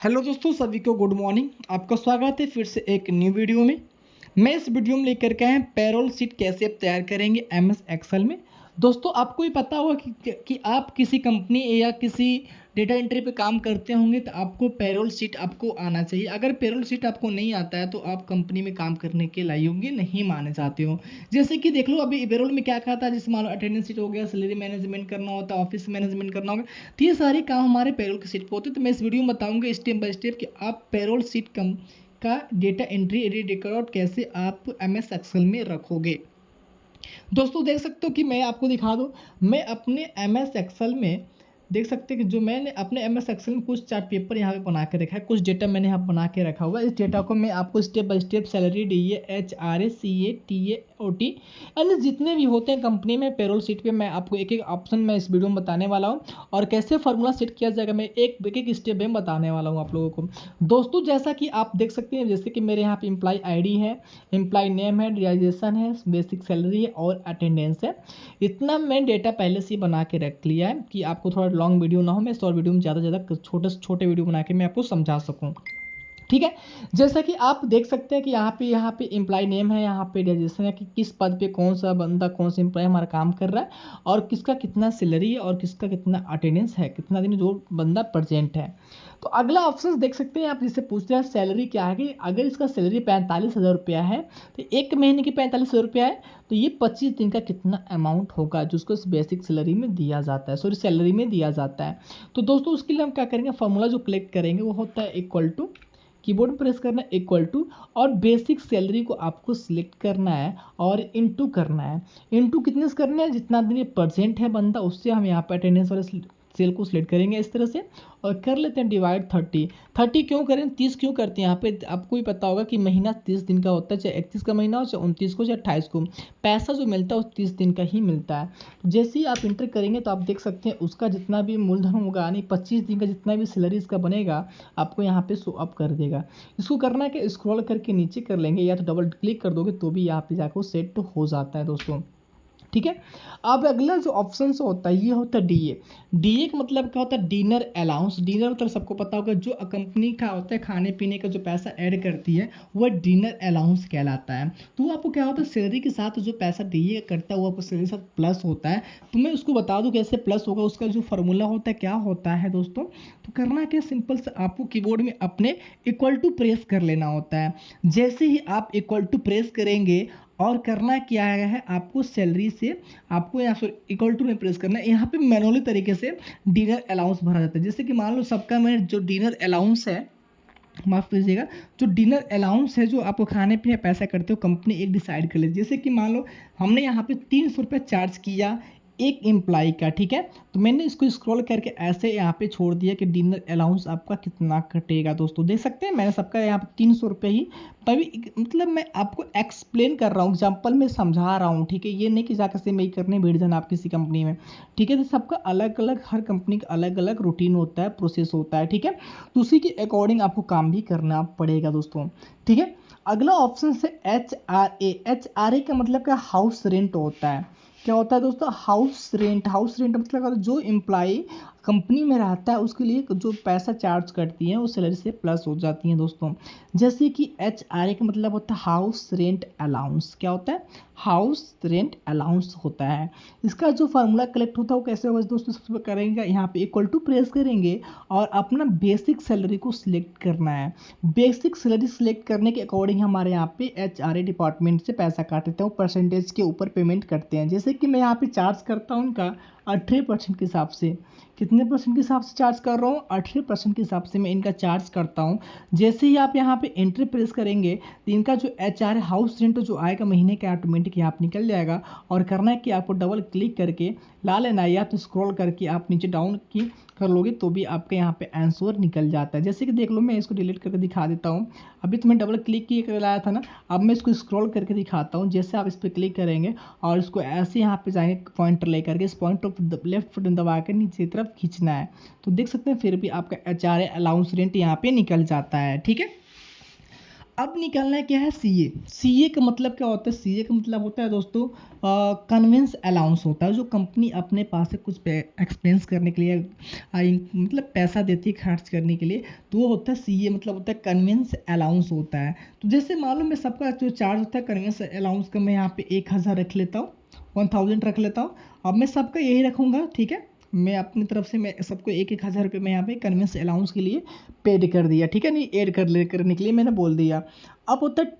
Hello दोस्तों, सभी को गुड मॉर्निंग। आपका स्वागत है फिर से एक न्यू वीडियो में। मैं इस वीडियो में लेकर के आए हैं पेरोल शीट कैसे आप तैयार करेंगे एमएस एक्सेल में। दोस्तों, आपको ही पता होगा कि आप किसी कंपनी या किसी डेटा एंट्री पे काम करते होंगे तो आपको पेरोल शीट आपको आना चाहिए। अगर पेरोल शीट आपको नहीं आता है तो आप कंपनी में काम करने के लायक होंगे, नहीं माने जाते हो। जैसे कि देख लो, अभी पेरोल में क्या कहा था, जैसे मान लो अटेंडेंस शीट हो गया, सैलरी मैनेजमेंट करना होता है, ऑफिस मैनेजमेंट करना होगा। तो ये सारे काम हमारे पेरोल की शीट पे होते हैं। तो मैं इस वीडियो में बताऊंगा स्टेप बाय स्टेप कि आप पेरोल शीट का डेटा एंट्री रिकॉर्ड कैसे आप एमएस एक्सेल में रखोगे। दोस्तों, देख सकते हो कि मैं आपको दिखा दूं, मैं अपने एमएस एक्सेल में देख सकते हैं कि जो मैंने अपने एमएस एक्सेल में कुछ चार्ट पेपर यहाँ पे बना के रखा है, कुछ डेटा मैंने यहाँ बना के रखा हुआ है। इस डेटा को मैं आपको step by step salary, DA, HRA, CA, TA, OT यानी जितने भी होते हैं कंपनी में पेरोल शीट पे, मैं आपको एक एक ऑप्शन में इस वीडियो में बताने वाला हूँ और कैसे फार्मूला सेट किया जाएगा मैं एक स्टेप में बताने वाला हूँ आप लोगों को। दोस्तों, जैसा कि आप देख सकते हैं, जैसे कि मेरे यहाँ पे एम्प्लॉय आईडी है, एम्प्लॉय नेम है, रियलाइजेशन है, बेसिक सैलरी है और अटेंडेंस है। इतना मैं डेटा पहले से ही बना के रख लिया है कि आपको थोड़ा लॉन्ग वीडियो ना हो, मैं शॉर्ट वीडियो में ज़्यादा से ज़्यादा छोटे से छोटे वीडियो बना के मैं आपको समझा सकूँ। ठीक है। जैसा कि आप देख सकते हैं कि यहाँ पे एम्प्लॉय नेम है, यहाँ पे रजिस्ट्रेशन है कि किस पद पे कौन सा बंदा, कौन सा एम्प्लॉय हमारा काम कर रहा है और किसका कितना सैलरी है और किसका कितना अटेंडेंस है, कितना दिन जो बंदा प्रेजेंट है। तो अगला ऑप्शन देख सकते हैं आप, जिससे पूछते हैं सैलरी क्या है, कि अगर इसका सैलरी 45,000 रुपया है तो एक महीने की 45,000 रुपया है तो ये 25 दिन का कितना अमाउंट होगा जो उसको बेसिक सैलरी में दिया जाता है, सॉरी सैलरी में दिया जाता है। तो दोस्तों, उसके लिए हम क्या करेंगे, फॉर्मूला जो कलेक्ट करेंगे वो होता है इक्वल टू, कीबोर्ड में प्रेस करना है इक्वल टू और बेसिक सैलरी को आपको सिलेक्ट करना है और इनटू करना है। इनटू कितने से करना है, जितना दिन परसेंट है बंदा उससे हम यहाँ पे अटेंडेंस वाले सेल को सिलेक्ट करेंगे इस तरह से और कर लेते हैं डिवाइड 30। 30 क्यों करें, 30 क्यों करते हैं यहाँ पे, आपको ही पता होगा कि महीना 30 दिन का होता है, चाहे 31 का महीना हो, चाहे 29 को, चाहे 28 को, पैसा जो मिलता है वो 30 दिन का ही मिलता है। जैसे ही आप इंटर करेंगे तो आप देख सकते हैं उसका जितना भी मूलधन होगा, यानी 25 दिन का जितना भी सैलरी इसका बनेगा आपको यहाँ पे शो अप कर देगा। इसको करना है कि स्क्रॉल करके नीचे कर लेंगे या तो डबल क्लिक कर दोगे तो भी यहाँ पे जाकर सेट हो जाता है दोस्तों। ठीक है। अब अगला जो ऑप्शन होता है ये होता है डीए। डीए का मतलब क्या होता है, डिनर अलाउंस। डिनर मतलब सबको पता होगा, जो कंपनी का होता है खाने पीने का जो पैसा ऐड करती है वह डिनर अलाउंस कहलाता है। तो वो आपको क्या होता है, सैलरी के साथ जो पैसा डीए करता है वो आपको सैलरी के साथ प्लस होता है। तो मैं उसको बता दूं कैसे प्लस होगा, उसका जो फॉर्मूला होता है क्या होता है दोस्तों। तो करना क्या, सिंपल से आपको कीबोर्ड में अपने इक्वल टू प्रेस कर लेना होता है। जैसे ही आप इक्वल टू प्रेस करेंगे और करना क्या है, आपको सैलरी से आपको यहाँ पर इक्वल टू में प्रेस करना है। यहाँ पे मैनुअली तरीके से डिनर अलाउंस भरा जाता है। जैसे कि मान लो सबका मैं जो डिनर अलाउंस है, माफ़ कीजिएगा, जो डिनर अलाउंस है जो आपको खाने पीने पैसा करते हो कंपनी एक डिसाइड कर ले। जैसे कि मान लो हमने यहाँ पे 300 रुपये चार्ज किया एक एम्प्लॉय का, ठीक है। तो मैंने इसको स्क्रॉल करके ऐसे यहाँ पे छोड़ दिया कि डिनर अलाउंस आपका कितना कटेगा। दोस्तों, देख सकते हैं मैंने सबका यहाँ पे 300 रुपये ही, तभी मतलब मैं आपको एक्सप्लेन कर रहा हूँ, एग्जाम्पल में समझा रहा हूँ। ठीक है, ये नहीं कि जाकर से मैं करने बैठ जाना आप किसी कंपनी में। ठीक है, तो सबका अलग अलग, हर कंपनी का अलग अलग रूटीन होता है, प्रोसेस होता है। ठीक है, तो उसी के अकॉर्डिंग आपको काम भी करना पड़ेगा दोस्तों। ठीक है। अगला ऑप्शन है H R A. H R A का मतलब क्या, हाउस रेंट होता है। क्या होता है दोस्तों, हाउस रेंट। हाउस रेंट मतलब जो एम्प्लॉय कंपनी में रहता है उसके लिए जो पैसा चार्ज करती है वो सैलरी से प्लस हो जाती हैं दोस्तों। जैसे कि एच आर ए का मतलब होता है हाउस रेंट अलाउंस। क्या होता है, हाउस रेंट अलाउंस होता है। इसका जो फार्मूला कलेक्ट होता है वो कैसे होगा दोस्तों, सबसे पहले करेंगे यहाँ पे इक्वल टू प्रेस करेंगे और अपना बेसिक सैलरी को सिलेक्ट करना है। बेसिक सैलरी सिलेक्ट करने के अकॉर्डिंग हमारे यहाँ पे एच आर ए डिपार्टमेंट से पैसा काटते हैं, वो परसेंटेज के ऊपर पेमेंट करते हैं। जैसे कि मैं यहाँ पे चार्ज करता हूँ उनका 18% के हिसाब से। कितने परसेंट के हिसाब से चार्ज कर रहा हूँ, 18% के हिसाब से मैं इनका चार्ज करता हूँ। जैसे ही आप यहाँ पे एंट्री प्रेस करेंगे तो इनका जो एच आर हाउस रेंट जो आएगा महीने के ऑटोमेटिक यहाँ पे निकल जाएगा। और करना है कि आपको डबल क्लिक करके ला लेना है या तो स्क्रॉल करके आप नीचे डाउन की कर लोगे तो भी आपके यहाँ पे आंसर निकल जाता है। जैसे कि देख लो, मैं इसको डिलीट करके दिखा देता हूँ। अभी तो मैं डबल क्लिक किए कर लाया था ना, अब मैं इसको स्क्रॉल करके दिखाता हूँ। जैसे आप इस पर क्लिक करेंगे और इसको ऐसे यहाँ पे जाएंगे पॉइंटर लेकर के, इस पॉइंटर को लेफ्ट बटन दबा कर नीचे की तरफ खींचना है तो देख सकते हैं फिर भी आपका H R A allowance rent यहाँ पे निकल जाता है। ठीक है। अब निकालना है क्या है सीए। सीए का मतलब क्या होता है? सीए का मतलब होता है दोस्तों कन्वेंस अलाउंस होता है, जो कंपनी अपने पास से कुछ एक्सपेंस करने के लिए मतलब पैसा देती है खर्च करने के लिए, तो वो होता है सीए, मतलब होता है कन्वेंस अलाउंस होता है। तो जैसे मालूम मैं सबका जो चार्ज होता है कन्वेंस अलाउंस का, मैं यहाँ पे 1000 रख लेता हूँ, 1000 रख लेता हूँ। अब मैं सबका यही रखूँगा, ठीक है। मैं अपनी तरफ से मैं सबको 1000 रुपये मैं यहाँ पे कन्वेंस अलाउंस के लिए पेड कर दिया, ठीक है, नहीं ऐड करने के लिए मैंने बोल दिया। अब होता है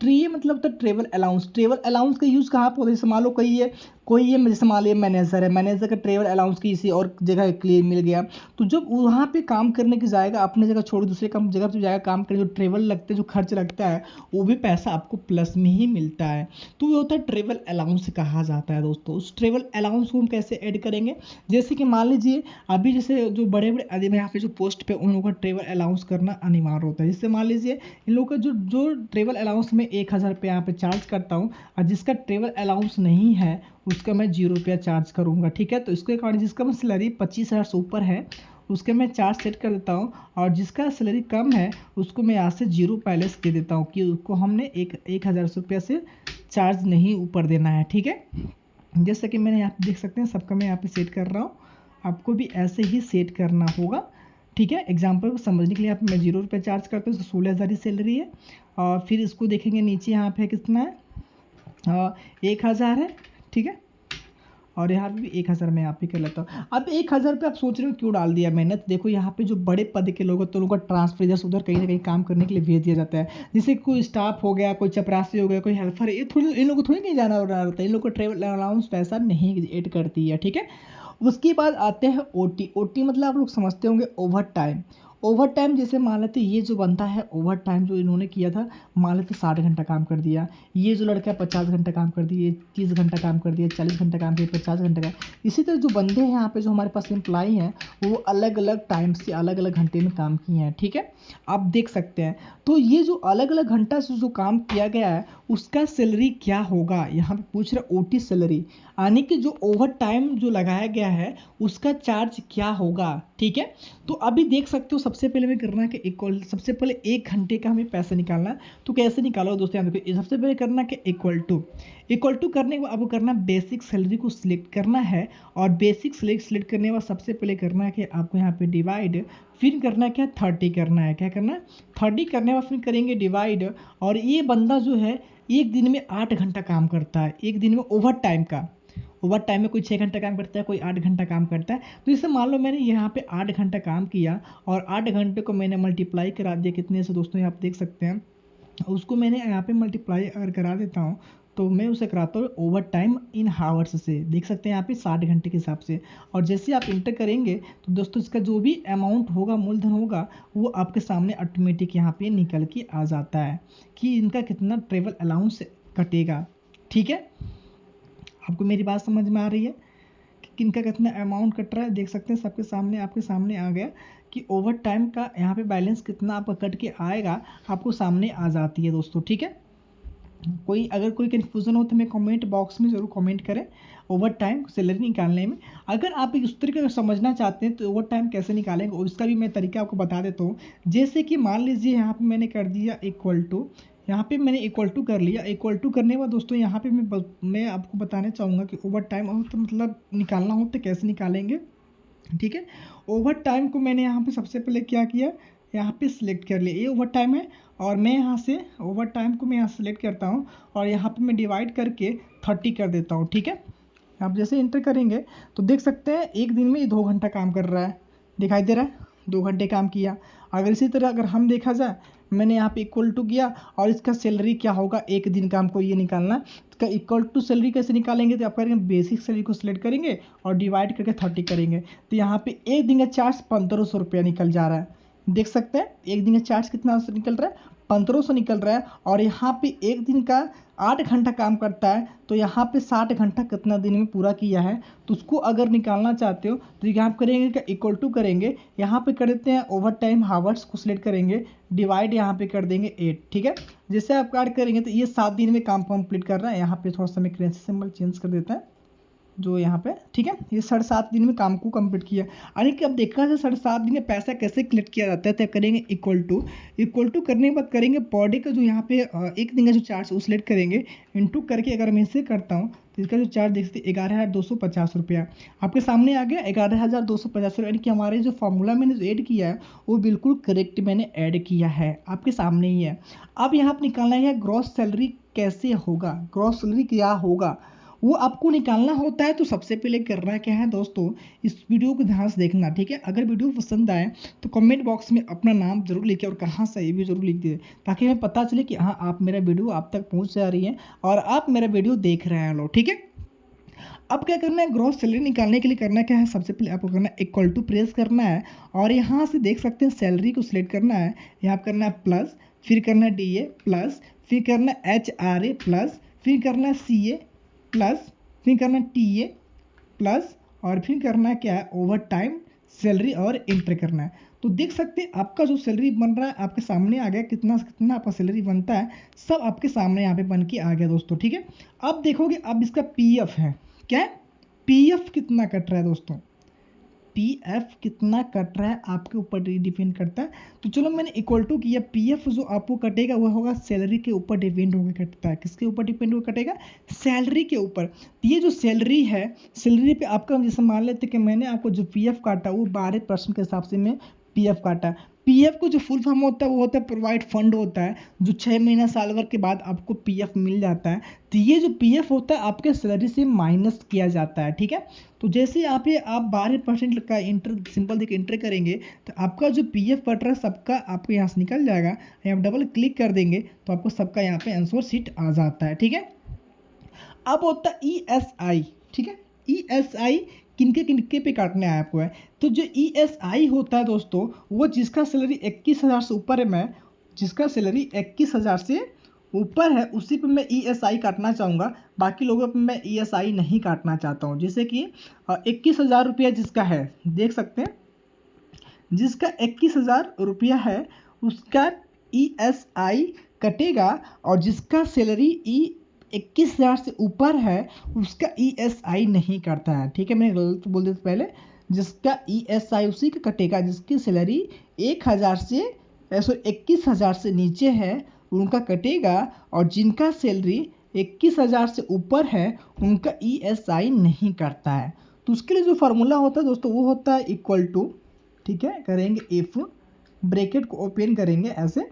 टी मतलब होता है ट्रेवल अलाउंस। ट्रेवल अलाउंस का यूज़ कहाँ पर होता है? जैसे मान लो कोई ये जैसे मान लिया मैनेजर है, मैनेजर का ट्रेवल अलाउंस किसी और जगह के लिए मिल गया, तो जब वहाँ पे काम करने की जाएगा, अपने जगह छोड़ दूसरे काम जगह पे जाएगा काम करने, जो ट्रेवल लगते हैं, जो खर्च लगता है, वो भी पैसा आपको प्लस में ही मिलता है। तो वो होता है ट्रेवल अलाउंस कहा जाता है दोस्तों। उस ट्रेवल अलाउंस को हम कैसे ऐड करेंगे? जैसे कि मान लीजिए अभी जैसे जो बड़े बड़े आदमी यहाँ पे जो पोस्ट पे, उन लोगों का ट्रेवल अलाउंस करना अनिवार्य होता है। जैसे मान लीजिए इन लोगों का जो ट्रेवल अलाउंस में 1000 रुपये यहाँ पे चार्ज करता हूँ, और जिसका ट्रेवल अलाउंस नहीं है उसका मैं 0 रुपया चार्ज करूँगा, ठीक है। तो इसके अकॉर्डिंग जिसका मैं सैलरी 25,000 से ऊपर है उसके मैं चार्ज सेट कर देता हूँ, और जिसका सैलरी कम है उसको मैं यहाँ से 0 पहले से दे देता हूँ कि उसको हमने 1000 रुपया से चार्ज नहीं ऊपर देना है, ठीक है। जैसा कि मैंने यहाँ पे देख सकते हैं, सबका मैं यहाँ पे सेट कर रहा हूँ, आपको भी ऐसे ही सेट करना होगा, ठीक है। एग्जाम्पल को समझने के लिए यहाँ पे मैं 0 रुपये चार्ज करता हूँ, 16,000 ही सैलरी है। और फिर इसको देखेंगे नीचे यहाँ पे कितना है, 1000 है, ठीक है। और यहाँ पे भी 1000 मैं यहाँ पे कर लेता हूँ। अब 1000 पे आप सोच रहे हो क्यों डाल दिया मैंने? तो देखो यहाँ पे जो बड़े पद के लोग हैं तो उनका ट्रांसफर इधर से उधर कहीं ना कहीं काम करने के लिए भेज दिया जाता है। जैसे कोई स्टाफ हो गया, कोई चपरासी हो गया, कोई हेल्पर है, ये थोड़ी इन लोगों को थोड़ी कहीं जाना होता है, इन लोग को ट्रेवल अलाउंस पैसा नहीं ऐड करती है, ठीक है। उसके बाद आते हैं ओटी। ओटी मतलब आप लोग समझते होंगे ओवर टाइम। ओवर टाइम जैसे मान लेते ये जो बनता है ओवर टाइम जो इन्होंने किया था, मान लेते 60 घंटा काम कर दिया, ये जो लड़का 50 घंटा काम कर दिए, 30 घंटा काम कर दिया, 40 घंटा काम किया, 50 घंटा का। इसी तरह जो बंदे हैं यहाँ पे जो हमारे पास एम्प्लॉई हैं, वो अलग अलग टाइम से अलग अलग घंटे में काम किए हैं, ठीक है। आप देख सकते हैं। तो ये जो अलग अलग घंटा से जो काम किया गया है उसका सैलरी क्या होगा, यहाँ पे पूछ रहे ओटी सैलरी, यानी कि जो ओवर टाइम जो लगाया गया है उसका चार्ज क्या होगा, ठीक है। तो अभी देख सकते हो, सबसे पहले हमें करना है कि इक्वल, सबसे पहले 1 घंटे का हमें पैसा निकालना है। तो कैसे निकालो दोस्तों, यहाँ देखो सबसे पहले करना है कि इक्वल टू करने के बाद आपको करना बेसिक सैलरी को सिलेक्ट करना है, और बेसिक सिलेक्ट करने के बाद सबसे पहले करना है कि आपको यहाँ पे डिवाइड, फिर करना है क्या 30 करना है, क्या करना है 30 करने के बाद फिर करेंगे डिवाइड। और ये बंदा जो है एक दिन में 8 घंटा काम करता है, एक दिन में ओवर टाइम का। ओवर टाइम में कोई 6 घंटा काम करता है, कोई 8 घंटा काम करता है। तो जैसे मान लो मैंने यहाँ पे 8 घंटा काम किया और 8 घंटे को मैंने मल्टीप्लाई करा दिया कितने से दोस्तों, यहाँ आप देख सकते हैं। उसको मैंने यहाँ पे मल्टीप्लाई अगर करा देता हूँ तो मैं उसे कराता हूँ ओवर टाइम इन हावर्स से, देख सकते हैं यहाँ पे 60 घंटे के हिसाब से। और जैसे आप इंटर करेंगे तो दोस्तों इसका जो भी अमाउंट होगा, मूलधन होगा, वो आपके सामने ऑटोमेटिक यहाँ पे निकल के आ जाता है कि इनका कितना ट्रेवल अलाउंस कटेगा, ठीक है। आपको मेरी बात समझ में आ रही है कि किनका कितना अमाउंट कट रहा है? देख सकते हैं सबके सामने, आपके सामने आ गया कि ओवर टाइम का यहाँ पे बैलेंस कितना आपका कट के आएगा, आपको सामने आ जाती है दोस्तों, ठीक है। कोई अगर कोई कन्फ्यूज़न हो तो मैं कमेंट बॉक्स में ज़रूर कमेंट करें। ओवर टाइम सैलरी निकालने में अगर आप उस तरीके से समझना चाहते हैं तो ओवर टाइम कैसे निकालेंगे उसका भी मैं तरीका आपको बता देता हूँ। जैसे कि मान लीजिए यहाँ पे मैंने कर दिया इक्वल टू, यहाँ पे मैंने इक्वल टू कर लिया। इक्वल टू करने के बाद दोस्तों यहाँ पे मैं आपको बताना चाहूँगा कि ओवर टाइम तो मतलब निकालना हो तो कैसे निकालेंगे, ठीक है। ओवर टाइम को मैंने यहाँ पे सबसे पहले क्या किया, यहाँ पे सिलेक्ट कर लिया, ये ओवर टाइम है, और मैं यहाँ से ओवर टाइम को मैं यहाँ सेलेक्ट करता हूँ और यहाँ पे मैं डिवाइड करके 30 कर देता हूँ, ठीक है। आप जैसे इंटर करेंगे तो देख सकते हैं एक दिन में ये 2 घंटा काम कर रहा है, दिखाई दे रहा है 2 घंटे काम किया। अगर इसी तरह अगर हम देखा जाए, मैंने यहाँ पे इक्वल टू किया और इसका सैलरी क्या होगा एक दिन का हमको ये निकालना है। इसका इक्वल टू सैलरी कैसे निकालेंगे, तो आप करेंगे बेसिक सैलरी को सिलेक्ट करेंगे और डिवाइड करके 30 करेंगे, तो यहाँ पे एक दिन का चार्ज 1500 रुपया निकल जा रहा है। देख सकते हैं एक दिन का चार्ज कितना निकल रहा है, 1500 निकल रहा है। और यहाँ पे एक दिन का 8 घंटा काम करता है, तो यहाँ पे 60 घंटा कितना दिन में पूरा किया है, तो उसको अगर निकालना चाहते हो तो यहाँ पे करेंगे क्या इक्वल टू करेंगे, यहाँ पे कर देते हैं ओवर टाइम हावर्स को सिलेक्ट करेंगे, डिवाइड यहाँ पे कर देंगे 8, ठीक है। जैसे आप कार्ड करेंगे तो ये 7 दिन में काम कंप्लीट कर रहा है। यहाँ पे थोड़ा सा मैं करेंसी सिंबल चेंज कर देता है, जो यहाँ पे, ठीक है, ये 7.5 दिन में काम को कंप्लीट किया। यानी कि अब देखा जाए 7.5 दिन में पैसा कैसे कलेक्ट किया जाता है, तो करेंगे इक्वल टू करने के बाद करेंगे पर डे का जो यहाँ पे एक दिन का जो चार्ज वो सिलेक्ट करेंगे, इनटू करके अगर मैं इसे करता हूँ तो इसका जो चार्ज देख सकते 11,250 रुपया आपके सामने आ गया। 11,250 रुपया, यानी कि हमारे जो फॉर्मूला मैंने जो ऐड किया है वो बिल्कुल करेक्ट मैंने ऐड किया है, आपके सामने ही है। अब यहाँ पर निकालना है ग्रॉस सैलरी कैसे होगा, ग्रॉस सैलरी क्या होगा वो आपको निकालना होता है। तो सबसे पहले करना क्या है दोस्तों, इस वीडियो को ध्यान से देखना, ठीक है। अगर वीडियो पसंद आए तो कमेंट बॉक्स में अपना नाम जरूर लिखे और कहाँ से ये भी जरूर लिख दे, ताकि हमें पता चले कि हाँ आप मेरा वीडियो आप तक पहुँच जा रही है और आप मेरा वीडियो देख रहे हैं लोग, ठीक है। अब क्या करना है, ग्रॉस सैलरी निकालने के लिए करना क्या है, सबसे पहले आपको करना है इक्वल टू प्रेस करना है और यहाँ से देख सकते हैं सैलरी को सिलेक्ट करना है, यहाँ करना है प्लस, फिर करना है DA प्लस, फिर करना है HRA प्लस, फिर करना है CA प्लस, फिर करना है TA प्लस और फिर करना है क्या है ओवर टाइम सैलरी और इंटर करना है। तो देख सकते हैं आपका जो सैलरी बन रहा है आपके सामने आ गया, कितना कितना आपका सैलरी बनता है सब आपके सामने यहाँ पे बन के आ गया दोस्तों, ठीक है। अब देखोगे अब इसका PF है, क्या है PF कितना कट रहा है दोस्तों, PF कितना कट रहा है आपके ऊपर डिपेंड करता है। तो चलो मैंने इक्वल टू किया, PF जो आपको कटेगा वो होगा सैलरी के ऊपर डिपेंड होकर कटता है। किसके ऊपर डिपेंड होकर कटेगा, सैलरी के ऊपर। तो ये जो सैलरी है, सैलरी पे आपका जैसे मान लेते कि मैंने आपको जो PF काटा वो 12% के हिसाब से मैं PF काटा। PF को जो फुल फॉर्म होता है वो होता है प्रोवाइड फंड होता है, जो 6 महीना साल भर के बाद आपको PF मिल जाता है। तो ये जो PF होता है आपके सैलरी से माइनस किया जाता है, ठीक है। तो जैसे यहाँ पे आप 12% का इंटर सिंपल देके इंटर करेंगे तो आपका जो PF कट रहा है सबका आपको यहाँ से निकल जाएगा। यहाँ डबल क्लिक कर देंगे तो आपको सबका यहाँ पे आंसर शीट आ जाता है, ठीक है। अब होता है ESI, ठीक है। ESI किनके किनके पे काटने आया आपको है, तो जो ESI होता है दोस्तों वो जिसका सैलरी 21,000 से ऊपर है, मैं जिसका सैलरी 21,000 से ऊपर है उसी पे मैं ESI काटना चाहूँगा, बाकी लोगों पे मैं ESI नहीं काटना चाहता हूँ। जैसे कि 21,000 रुपया जिसका है, देख सकते हैं जिसका 21,000 रुपया है उसका ESI कटेगा और जिसका सैलरी 21,000 से ऊपर है उसका ESI नहीं करता है, ठीक है। मैंने गलत बोल दिया पहले, जिसका ESI उसी का कटेगा जिसकी सैलरी 1,000 से 21,000 से नीचे है उनका कटेगा, और जिनका सैलरी 21,000 से ऊपर है उनका ESI नहीं करता है। तो उसके लिए जो फार्मूला होता है दोस्तों वो होता है इक्वल टू, ठीक है, करेंगे इफ, ब्रैकेट को ओपन करेंगे ऐसे,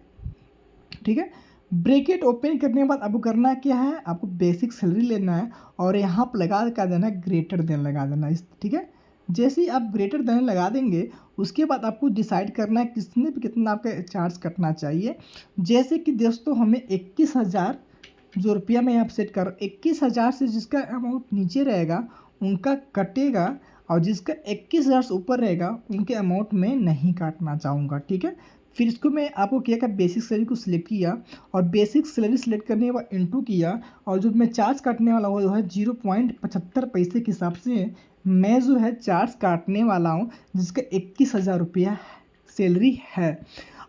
ठीक है। ब्रैकेट ओपन करने के बाद आपको करना क्या है, आपको बेसिक सैलरी लेना है और यहाँ पर लगा देना है ग्रेटर देन लगा देना है, ठीक है। जैसे ही आप ग्रेटर देन लगा देंगे उसके बाद आपको डिसाइड करना है किसने पे कितना आपका चार्ज कटना चाहिए। जैसे कि दोस्तों हमें 21,000 जो रुपया मैं यहाँ सेट कर 21,000 से जिसका अमाउंट नीचे रहेगा उनका कटेगा और जिसका 21,000 से ऊपर रहेगा उनके अमाउंट में नहीं काटना चाहूँगा, ठीक है। फिर इसको मैं आपको क्या का बेसिक सैलरी को सिलेक्ट किया और बेसिक सैलरी सिलेक्ट करने के बाद इंटू किया और जो मैं चार्ज काटने वाला वो जो है 0.75 पैसे के हिसाब से मैं जो है चार्ज काटने वाला हूँ, जिसका 21,000 रुपया सैलरी है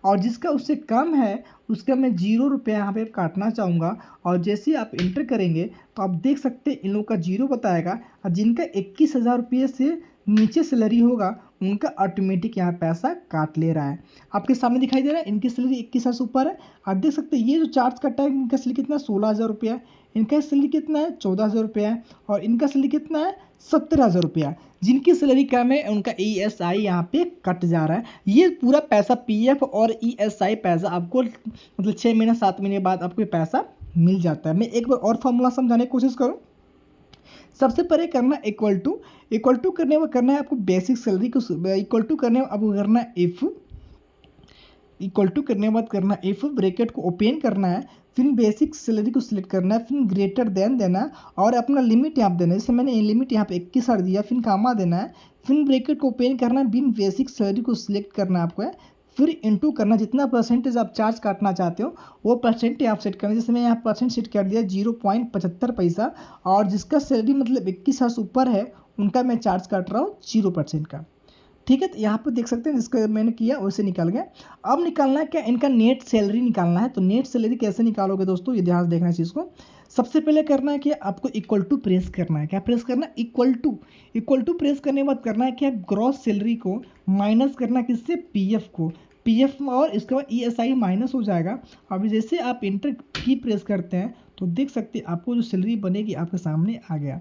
और जिसका उससे कम है उसका मैं 0 रुपया यहाँ पे काटना चाहूँगा। और जैसे आप इंटर करेंगे तो आप देख सकते हैं इन लोगों का 0 बताएगा और जिनका 21,000 रुपये से नीचे सैलरी होगा उनका ऑटोमेटिक यहाँ पैसा काट ले रहा है। आपके सामने दिखाई दे रहा है इनकी सैलरी 21,000 से ऊपर है। आप देख सकते हैं ये जो चार्ज कटा है इनका सैलरी कितना 16,000 रुपया है, इनका सैलरी कितना है 14,000 रुपया है और इनका सैलरी कितना है 17,000 रुपया। जिनकी सैलरी कम है उनका ESI यहाँ पे कट जा रहा है। ये पूरा पैसा PF और ESI पैसा आपको मतलब 6 महीना 7 महीने बाद आपको पैसा मिल जाता है। मैं एक बार और फॉर्मूला समझाने की कोशिश करूँ। सबसे पहले करना इक्वल टू करने में करना है आपको बेसिक सैलरी को इक्वल टू करने में आपको करना है इफ, इक्वल टू करने के बाद करना इफ, ब्रैकेट को ओपन करना है, फिर बेसिक सैलरी को सिलेक्ट करना है, फिर ग्रेटर देन देना और अपना लिमिट यहाँ पे देना है। जैसे मैंने लिमिट यहाँ पे 21,000 दिया, फिर कामा देना है, फिर ब्रैकेट को ओपन करना है, बिन बेसिक सैलरी को सिलेक्ट करना है आपको है, फिर इंटू करना जितना परसेंटेज आप चार्ज काटना चाहते हो वो परसेंटेज आप सेट करना। जैसे मैं यहाँ परसेंट सेट कर दिया 0.75 पैसा और जिसका सैलरी मतलब 21,000 से ऊपर है उनका मैं चार्ज काट रहा हूँ 0% का, ठीक है। तो यहाँ पर देख सकते हैं जिसका मैंने किया वैसे निकल गया। अब निकालना है क्या, इनका नेट सैलरी निकालना है। तो नेट सैलरी कैसे निकालोगे दोस्तों, ये ध्यान देखना चीज़ को। सबसे पहले करना है कि आपको इक्वल टू प्रेस करना है। क्या प्रेस करना है? इक्वल टू प्रेस करने के बाद करना है कि ग्रॉस सैलरी को माइनस करना किससे? पीएफ को, पीएफ और इसके बाद ईएसआई माइनस हो जाएगा। अभी जैसे आप इंटर की प्रेस करते हैं तो देख सकते हैं आपको जो सैलरी बनेगी आपके सामने आ गया।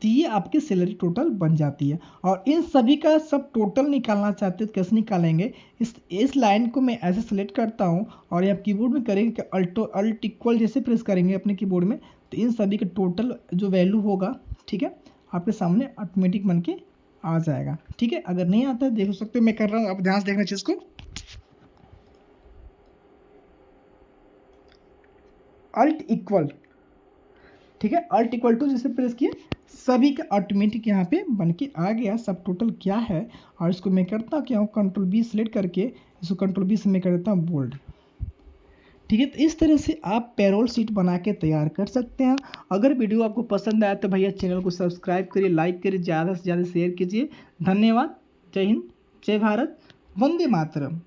तो ये आपकी सैलरी टोटल बन जाती है। और इन सभी का सब टोटल निकालना चाहते हो कैसे निकालेंगे? इस लाइन को मैं ऐसे सेलेक्ट करता हूँ और आप कीबोर्ड में करेंगे कि अल्ट इक्वल जैसे प्रेस करेंगे अपने कीबोर्ड में, तो इन सभी का टोटल जो वैल्यू होगा, ठीक है, आपके सामने ऑटोमेटिक बन के आ जाएगा। ठीक है, अगर नहीं आता है देख सकते हो मैं कर रहा हूँ, आप ध्यान से देखना चीज़ को। अल्ट इक्वल, ठीक है, अल्ट इक्वल टू जैसे प्रेस किए सभी का ऑटोमेटिक यहाँ पे बन के आ गया सब टोटल क्या है। और इसको मैं करता क्या हूँ, कंट्रोल बी सेलेक्ट करके इसको कंट्रोल बी से मैं कर देता हूँ बोल्ड। ठीक है, तो इस तरह से आप पेरोल शीट बना के तैयार कर सकते हैं। अगर वीडियो आपको पसंद आया तो भैया चैनल को सब्सक्राइब करिए, लाइक करिए, ज़्यादा से ज़्यादा शेयर कीजिए। धन्यवाद। जय हिंद, जय भारत, वंदे मातरम।